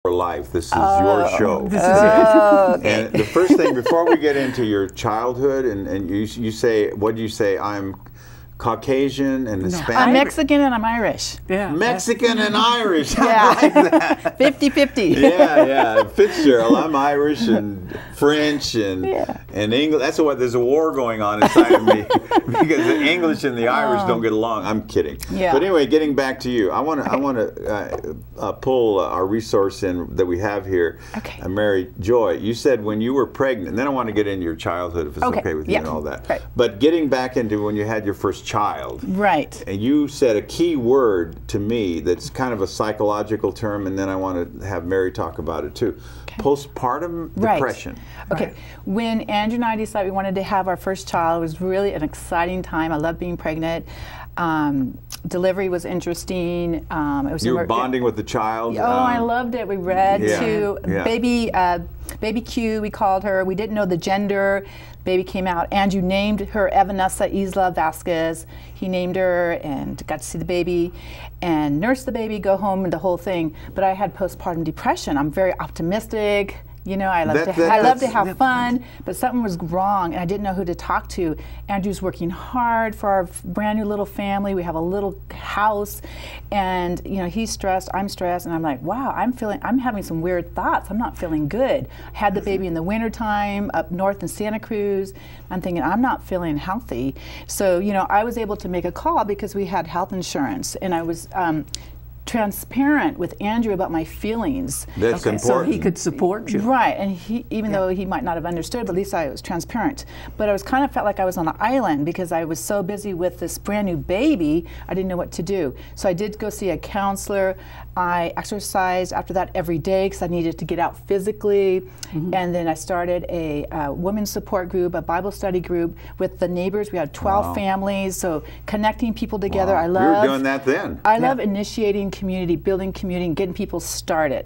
for life. This is your show. This is okay. And the first thing, before we get into your childhood, and you say, what do you say? I'm Caucasian and Hispanic? I'm Mexican and I'm Irish. Yeah. Mexican and Irish. Yeah. I like that. 50-50. Yeah. Fitzgerald. I'm Irish and French and English. That's what, there's a war going on inside of me because the English and the Irish don't get along. I'm kidding. Yeah. But anyway, getting back to you, I want to pull our resource in that we have here. Okay. Mary Joy, you said when you were pregnant, and then I want to get into your childhood if it's okay with you and all that. Right. But getting back into when you had your first child. Right. And you said a key word to me that's kind of a psychological term, and then I want to have Mary talk about it too. Okay. Postpartum depression. Okay. Right. When Andrew and I decided we wanted to have our first child, it was really an exciting time. I loved being pregnant. Delivery was interesting. It was you were bonding with the child. Oh, I loved it. We read to baby Q, we called her. We didn't know the gender. Baby came out. Andrew named her Evanessa Isla Vasquez. He named her and got to see the baby and nurse the baby, go home, and the whole thing. But I had postpartum depression. I'm very optimistic. You know, I love to have fun, but something was wrong, and I didn't know who to talk to. Andrew's working hard for our brand new little family. We have a little house, and you know, he's stressed, I'm stressed, and I'm like, wow, I'm having some weird thoughts. I'm not feeling good. I had the baby in the wintertime up north in Santa Cruz. I'm thinking, I'm not feeling healthy. So, you know, I was able to make a call because we had health insurance, and I was transparent with Andrew about my feelings. That's important. So he could support you. Right, and he, even though he might not have understood, but at least I was transparent. But I was kind of felt like I was on an island because I was so busy with this brand new baby, I didn't know what to do. So I did go see a counselor. I exercised after that every day because I needed to get out physically. And then I started a women's support group, a Bible study group with the neighbors. We had 12 families, so connecting people together. I love. You were doing that then. I love initiating community, building community, and getting people started.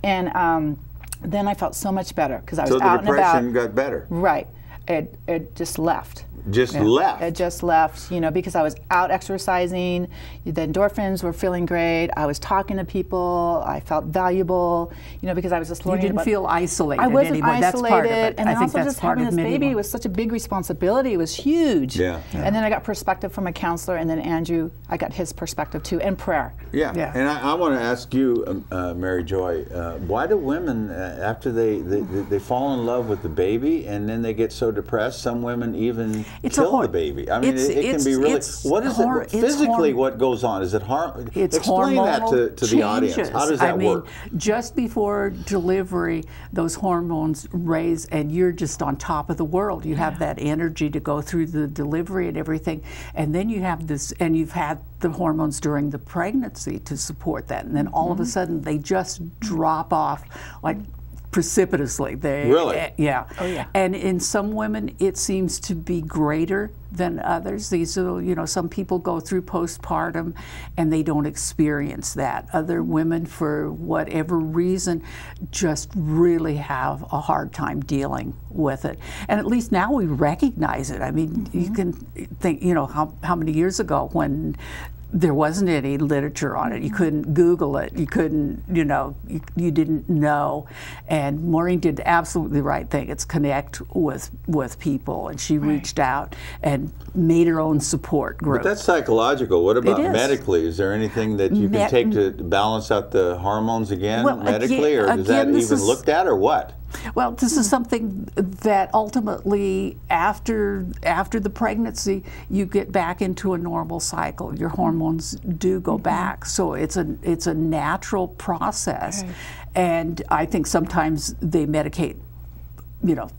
And then I felt so much better because I was out and about. So the depression got better. Right. It just left. Just left? It just left, you know, because I was out exercising, the endorphins were feeling great, I was talking to people, I felt valuable, you know, because I was just learning. You didn't feel isolated I wasn't anymore. isolated, that's part of it. and I think also that's just part having of this baby was such a big responsibility, it was huge. Yeah. And then I got perspective from a counselor, and then Andrew, I got his perspective too, and prayer. Yeah. And I want to ask you, Mary Joy, why do women, after they fall in love with the baby, and then they get so depressed, some women even kill the baby? I mean, it can be really. What is it physically? What goes on? Is it harm? Explain that to the audience. How does that work? Just before delivery, those hormones raise, and you're just on top of the world. You have that energy to go through the delivery and everything, and then you have this, and you've had the hormones during the pregnancy to support that, and then all of a sudden they just drop off like precipitously. Really? Yeah. Oh, yeah. And in some women, it seems to be greater than others. These are, you know, some people go through postpartum and they don't experience that. Other women, for whatever reason, just really have a hard time dealing with it. And at least now we recognize it. I mean, you can think, you know, how many years ago when there wasn't any literature on it. You couldn't Google it. You couldn't, you know, you didn't know. And Maureen did the absolutely right thing. It's connect with people. And she reached out and made her own support group. But that's psychological. What about medically? Is there anything that you can take to balance out the hormones again medically? Or is that even looked at, or what? Well, this is something that ultimately, after the pregnancy, you get back into a normal cycle. Your hormones do go back, so it's a natural process. And I think sometimes they medicate, you know,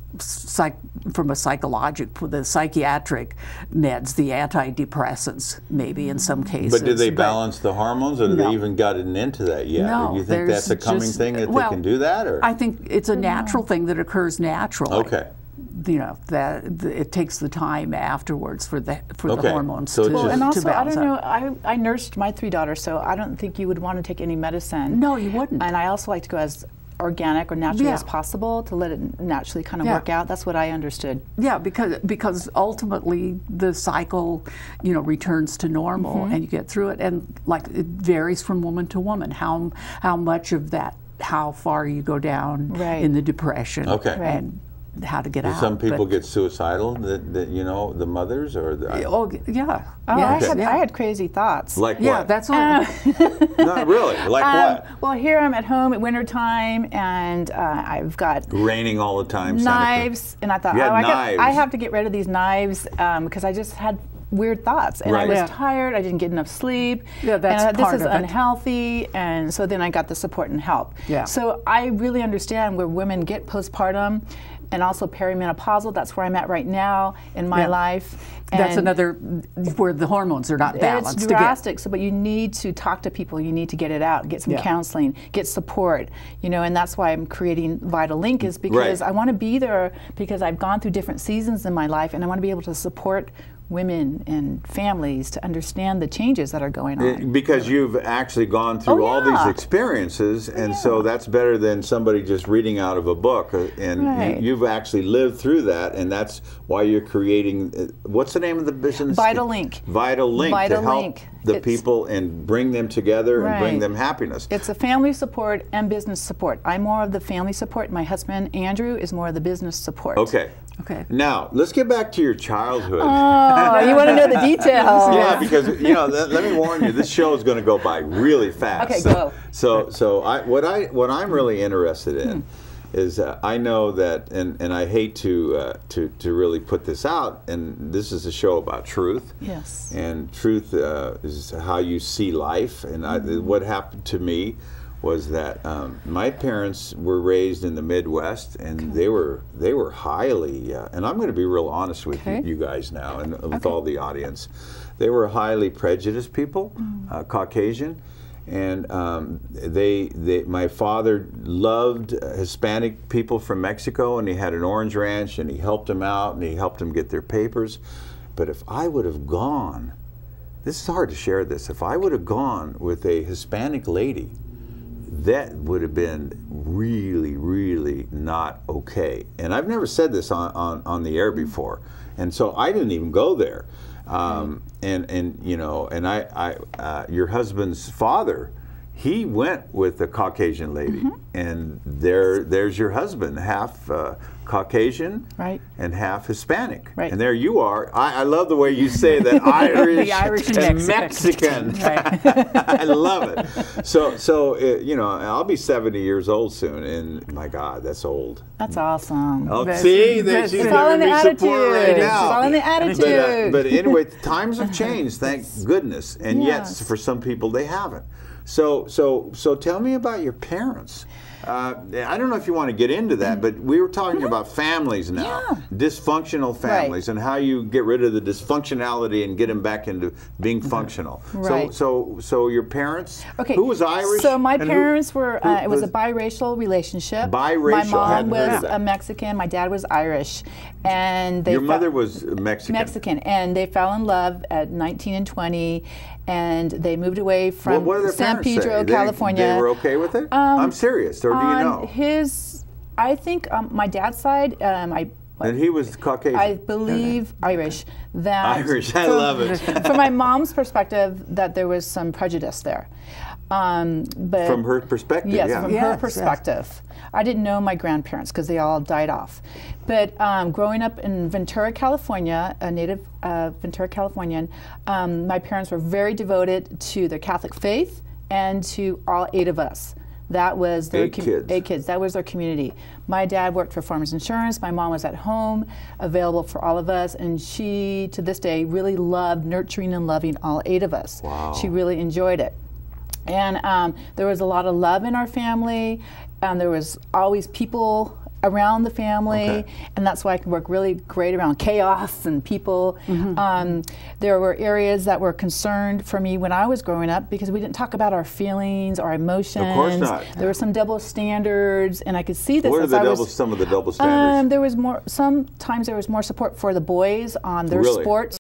from a the psychiatric meds, the antidepressants, maybe in some cases. But did they balance the hormones, or have they even gotten into that yet? No, do you think that's a coming thing that they can do that? Or? I think it's a natural thing that occurs naturally. Okay. You know, that it takes the time afterwards for the hormones so to and also, balance I don't know, I nursed my 3 daughters, so I don't think you would want to take any medicine. No, you wouldn't. And I also like to go as organic or naturally as possible, to let it naturally kind of work out. That's what I understood. Yeah, because ultimately the cycle, you know, returns to normal and you get through it. And like, it varies from woman to woman how much of that how far you go down in the depression. Okay. And how to get out. Some people get suicidal, that you know, the mothers or the... Oh, yeah. Oh, yeah. I had crazy thoughts. Like what? Yeah, that's all. Not really. Like what? Well, here I'm at home at wintertime, and I've got... Raining all the time. Knives, and I thought, I have to get rid of these knives because I just had weird thoughts, and I was tired. I didn't get enough sleep. Yeah, that's this is unhealthy, and so then I got the support and help. Yeah. So I really understand where women get postpartum, and also perimenopausal. That's where I'm at right now in my life. And that's another where the hormones are not balanced. It's drastic. So, but you need to talk to people. You need to get it out, get some counseling, get support. You know, and that's why I'm creating Vital Link, is because I want to be there, because I've gone through different seasons in my life, and I want to be able to support women and families to understand the changes that are going on. Because you've actually gone through all these experiences, and so that's better than somebody just reading out of a book. And you've actually lived through that, and that's why you're creating, what's the name of the business? Vital Link. Vital Link, to help the people and bring them together and bring them happiness. It's a family support and business support. I'm more of the family support. My husband, Andrew, is more of the business support. Okay. Okay. Now, let's get back to your childhood. Oh, you want to know the details. Yeah, because, you know, let me warn you, this show is going to go by really fast. Okay, go. So what I'm really interested in is I know that, and I hate to really put this out, and this is a show about truth. Yes. And truth is how you see life. And what happened to me was that my parents were raised in the Midwest, and they were highly, and I'm going to be real honest with you guys now, and with all the audience, they were highly prejudiced people, Caucasian, and my father loved Hispanic people from Mexico, and he had an orange ranch, and he helped them out, and he helped them get their papers. But if I would have gone, this is hard to share this, if I would have gone with a Hispanic lady, that would have been really, really not okay. And I've never said this on the air before, and so I didn't even go there. And you know, and your husband's father, he went with a Caucasian lady, and there's your husband, half Caucasian and half Hispanic. And there you are. I love the way you say that, Irish, Irish and Mexican. I love it. So you know, I'll be 70 years old soon, and my God, that's old. That's awesome. Oh, see, she's giving me support right now. It's all in the attitude. But anyway, times have changed, thank goodness, and yet for some people they haven't. So tell me about your parents. I don't know if you want to get into that, but we were talking about families now, dysfunctional families, and how you get rid of the dysfunctionality and get them back into being functional. So your parents, who was Irish? So my parents were, it was a biracial relationship. Biracial. My mom was a Mexican, my dad was Irish. And your mother was Mexican. Mexican, and they fell in love at 19 and 20, and they moved away from San Pedro, California. They were okay with it? I'm serious, or do you know? I think my dad's side, and he was Caucasian. I believe Irish. Irish, I love it. From my mom's perspective, that there was some prejudice there. But from her perspective, yes, from her perspective. I didn't know my grandparents because they all died off. But growing up in Ventura, California, a native Ventura Californian, my parents were very devoted to their Catholic faith and to all 8 of us. That was their 8 kids. 8 kids. That was their community. My dad worked for Farmers Insurance. My mom was at home, available for all of us, and she, to this day, really loved nurturing and loving all 8 of us. Wow. She really enjoyed it. And there was a lot of love in our family, and there was always people around the family, and that's why I can work really great around chaos and people. There were areas that were concerned for me when I was growing up because we didn't talk about our feelings, our emotions. Of course not. There were some double standards, and I could see this. What are some of the double standards? There was more. Sometimes there was more support for the boys on their sports.